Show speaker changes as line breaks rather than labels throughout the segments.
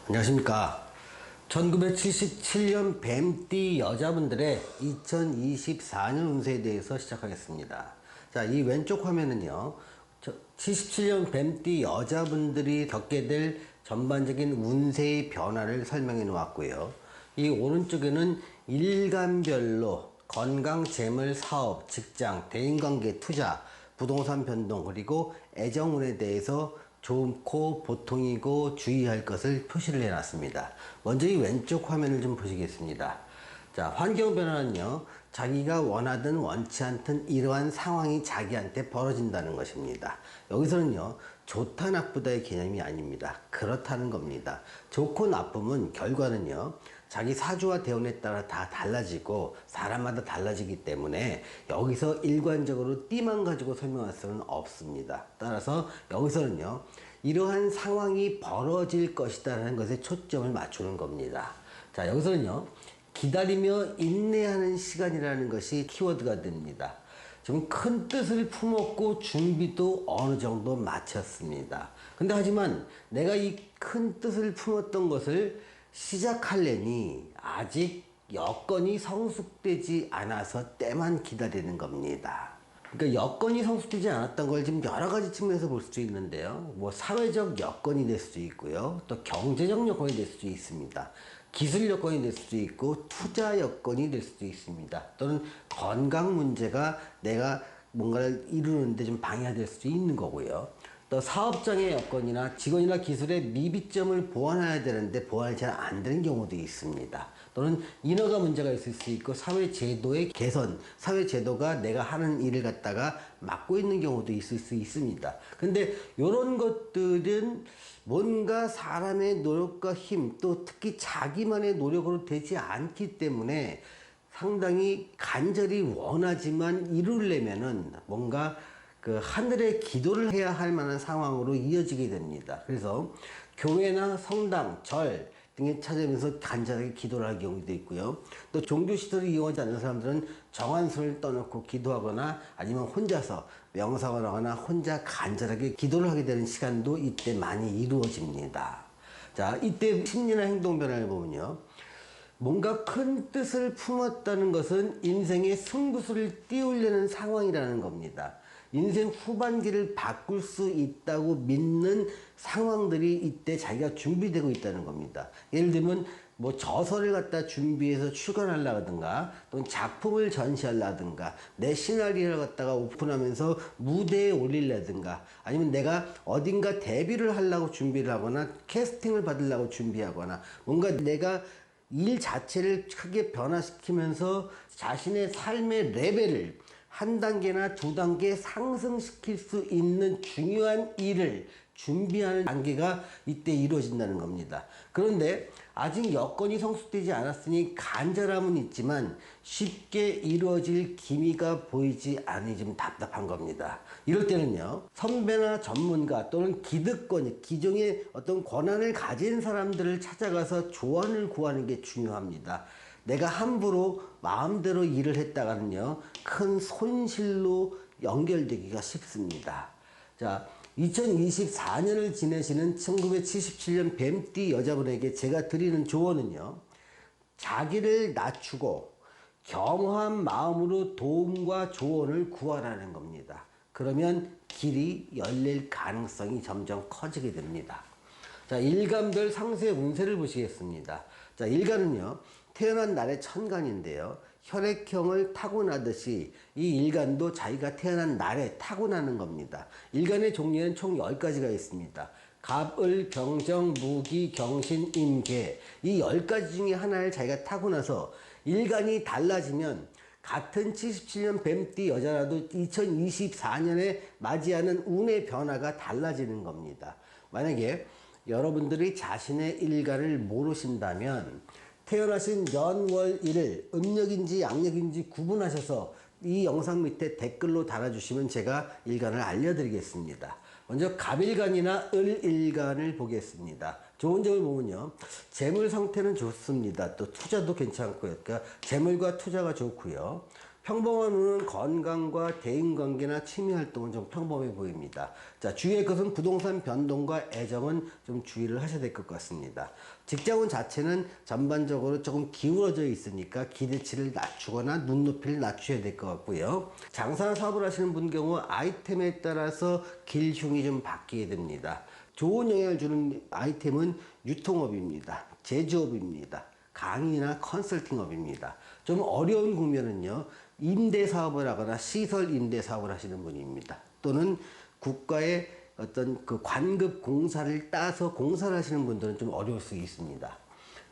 안녕하십니까. 1977년 뱀띠 여자분들의 2024년 운세에 대해서 시작하겠습니다. 자, 이 왼쪽 화면은요, 77년 뱀띠 여자분들이 겪게 될 전반적인 운세의 변화를 설명해 놓았고요. 이 오른쪽에는 일간별로 건강, 재물, 사업, 직장, 대인관계, 투자, 부동산 변동, 그리고 애정운에 대해서 좋고 보통이고 주의할 것을 표시를 해놨습니다. 먼저 이 왼쪽 화면을 좀 보시겠습니다. 자, 환경 변화는요, 자기가 원하든 원치 않든 이러한 상황이 자기한테 벌어진다는 것입니다. 여기서는요, 좋다 나쁘다의 개념이 아닙니다. 그렇다는 겁니다. 좋고 나쁨은 결과는요, 자기 사주와 대운에 따라 다 달라지고 사람마다 달라지기 때문에 여기서 일관적으로 띠만 가지고 설명할 수는 없습니다. 따라서 여기서는요, 이러한 상황이 벌어질 것이다라는 것에 초점을 맞추는 겁니다. 자, 여기서는요, 기다리며 인내하는 시간이라는 것이 키워드가 됩니다. 지금 큰 뜻을 품었고 준비도 어느 정도 마쳤습니다. 근데 하지만 내가 이 큰 뜻을 품었던 것을 시작하려니 아직 여건이 성숙되지 않아서 때만 기다리는 겁니다. 그러니까 여건이 성숙되지 않았던 걸 지금 여러 가지 측면에서 볼 수도 있는데요. 뭐 사회적 여건이 될 수도 있고요. 또 경제적 여건이 될 수도 있습니다. 기술 여건이 될 수도 있고 투자 여건이 될 수도 있습니다. 또는 건강 문제가 내가 뭔가를 이루는데 좀 방해가 될 수도 있는 거고요. 또 사업장의 여건이나 직원이나 기술의 미비점을 보완해야 되는데 보완이 잘 안 되는 경우도 있습니다. 또는 인허가 문제가 있을 수 있고 사회 제도의 개선, 사회 제도가 내가 하는 일을 갖다가 막고 있는 경우도 있을 수 있습니다. 근데 이런 것들은 뭔가 사람의 노력과 힘, 또 특히 자기만의 노력으로 되지 않기 때문에 상당히 간절히 원하지만 이루려면은 뭔가 그 하늘에 기도를 해야 할 만한 상황으로 이어지게 됩니다. 그래서 교회나 성당, 절 등에 찾아가면서 간절하게 기도를 할 경우도 있고요. 또 종교시설을 이용하지 않는 사람들은 정한선을 떠놓고 기도하거나 아니면 혼자서 명상을 하거나 혼자 간절하게 기도를 하게 되는 시간도 이때 많이 이루어집니다. 자, 이때 심리나 행동 변화를 보면요, 뭔가 큰 뜻을 품었다는 것은 인생의 승부수를 띄우려는 상황이라는 겁니다. 인생 후반기를 바꿀 수 있다고 믿는 상황들이 이때 자기가 준비되고 있다는 겁니다. 예를 들면 뭐 저서를 갖다 준비해서 출간하려든가 또는 작품을 전시하려든가 내 시나리오를 갖다가 오픈하면서 무대에 올리려든가 아니면 내가 어딘가 데뷔를 하려고 준비를 하거나 캐스팅을 받으려고 준비하거나 뭔가 내가 일 자체를 크게 변화시키면서 자신의 삶의 레벨을 한 단계나 두 단계 상승시킬 수 있는 중요한 일을 준비하는 단계가 이때 이루어진다는 겁니다. 그런데 아직 여건이 성숙되지 않았으니 간절함은 있지만 쉽게 이루어질 기미가 보이지 않으니 좀 답답한 겁니다. 이럴 때는요, 선배나 전문가 또는 기득권, 기존의 어떤 권한을 가진 사람들을 찾아가서 조언을 구하는 게 중요합니다. 내가 함부로 마음대로 일을 했다가는요, 큰 손실로 연결되기가 쉽습니다. 자, 2024년을 지내시는 1977년 뱀띠 여자분에게 제가 드리는 조언은요, 자기를 낮추고 겸허한 마음으로 도움과 조언을 구하라는 겁니다. 그러면 길이 열릴 가능성이 점점 커지게 됩니다. 자, 일간별 상세 운세를 보시겠습니다. 자, 일간은요, 태어난 날의 천간인데요, 혈액형을 타고나듯이 이 일간도 자기가 태어난 날에 타고나는 겁니다. 일간의 종류는 총 10가지가 있습니다. 갑, 을, 병정, 무기, 경신, 임계, 이 10가지 중에 하나를 자기가 타고나서 일간이 달라지면 같은 77년 뱀띠 여자라도 2024년에 맞이하는 운의 변화가 달라지는 겁니다. 만약에 여러분들이 자신의 일간을 모르신다면 태어나신 연, 월, 일을 음력인지 양력인지 구분하셔서 이 영상 밑에 댓글로 달아주시면 제가 일간을 알려드리겠습니다. 먼저 갑일간이나 을일간을 보겠습니다. 좋은 점을 보면요, 재물 상태는 좋습니다. 또 투자도 괜찮고요. 그러니까 재물과 투자가 좋고요. 평범한 운은 건강과 대인관계나 취미활동은 좀 평범해 보입니다. 자, 주의할 것은 부동산 변동과 애정은 좀 주의를 하셔야 될 것 같습니다. 직장운 자체는 전반적으로 조금 기울어져 있으니까 기대치를 낮추거나 눈높이를 낮추셔야 될 것 같고요. 장사나 사업을 하시는 분 경우 아이템에 따라서 길흉이 좀 바뀌게 됩니다. 좋은 영향을 주는 아이템은 유통업입니다. 제조업입니다. 강의나 컨설팅업입니다. 좀 어려운 국면은요, 임대 사업을 하거나 시설 임대 사업을 하시는 분입니다. 또는 국가의 어떤 그 관급 공사를 따서 공사를 하시는 분들은 좀 어려울 수 있습니다.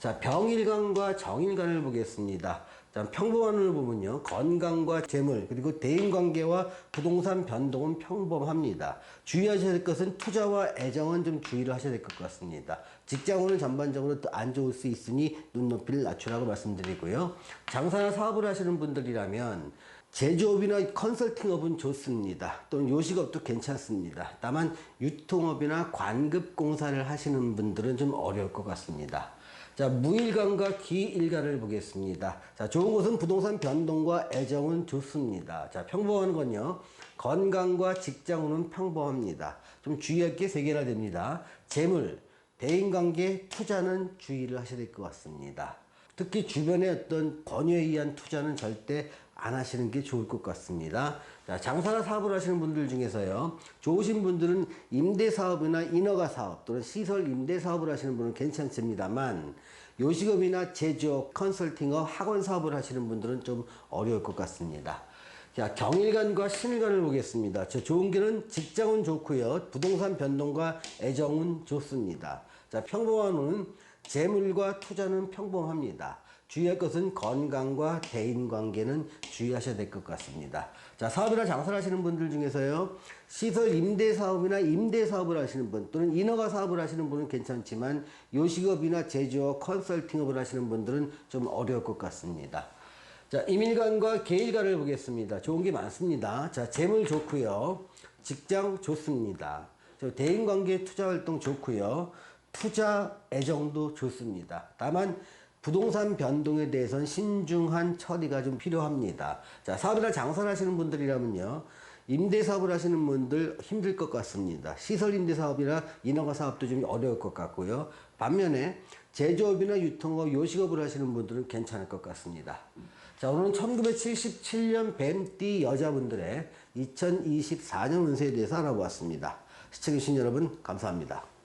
자, 병일간과 정일간을 보겠습니다. 자, 평범한 운을 보면요, 건강과 재물 그리고 대인관계와 부동산 변동은 평범합니다. 주의하셔야 될 것은 투자와 애정은 좀 주의를 하셔야 될 것 같습니다. 직장운은 전반적으로 또 안 좋을 수 있으니 눈높이를 낮추라고 말씀드리고요. 장사나 사업을 하시는 분들이라면 제조업이나 컨설팅업은 좋습니다. 또는 요식업도 괜찮습니다. 다만 유통업이나 관급공사를 하시는 분들은 좀 어려울 것 같습니다. 자, 무일간과 기일간을 보겠습니다. 자, 좋은 것은 부동산 변동과 애정은 좋습니다. 자, 평범한 건요, 건강과 직장운은 평범합니다. 좀 주의할 게 세 개나 됩니다. 재물, 대인관계, 투자는 주의를 하셔야 될 것 같습니다. 특히 주변의 어떤 권유에 의한 투자는 절대 안 하시는 게 좋을 것 같습니다. 자, 장사나 사업을 하시는 분들 중에서요, 좋으신 분들은 임대사업이나 인허가 사업 또는 시설 임대사업을 하시는 분은 괜찮습니다만 요식업이나 제조업, 컨설팅업, 학원 사업을 하시는 분들은 좀 어려울 것 같습니다. 자, 경일간과 신일간을 보겠습니다. 저 좋은 길은 직장은 좋고요, 부동산 변동과 애정은 좋습니다. 자, 평범한 운은 재물과 투자는 평범합니다. 주의할 것은 건강과 대인관계는 주의하셔야 될 것 같습니다. 자, 사업이나 장사를 하시는 분들 중에서요, 시설 임대사업이나 임대사업을 하시는 분 또는 인허가 사업을 하시는 분은 괜찮지만 요식업이나 제조업, 컨설팅업을 하시는 분들은 좀 어려울 것 같습니다. 자, 임일간과 계일간을 보겠습니다. 좋은 게 많습니다. 자, 재물 좋고요, 직장 좋습니다. 대인관계 투자활동 좋고요, 투자 애정도 좋습니다. 다만 부동산 변동에 대해서는 신중한 처리가 좀 필요합니다. 자, 사업이나 장사를 하시는 분들이라면요, 임대사업을 하시는 분들 힘들 것 같습니다. 시설 임대사업이나 인허가 사업도 좀 어려울 것 같고요. 반면에 제조업이나 유통업, 요식업을 하시는 분들은 괜찮을 것 같습니다. 자, 오늘은 1977년 뱀띠 여자분들의 2024년 운세에 대해서 알아보았습니다. 시청해주신 여러분 감사합니다.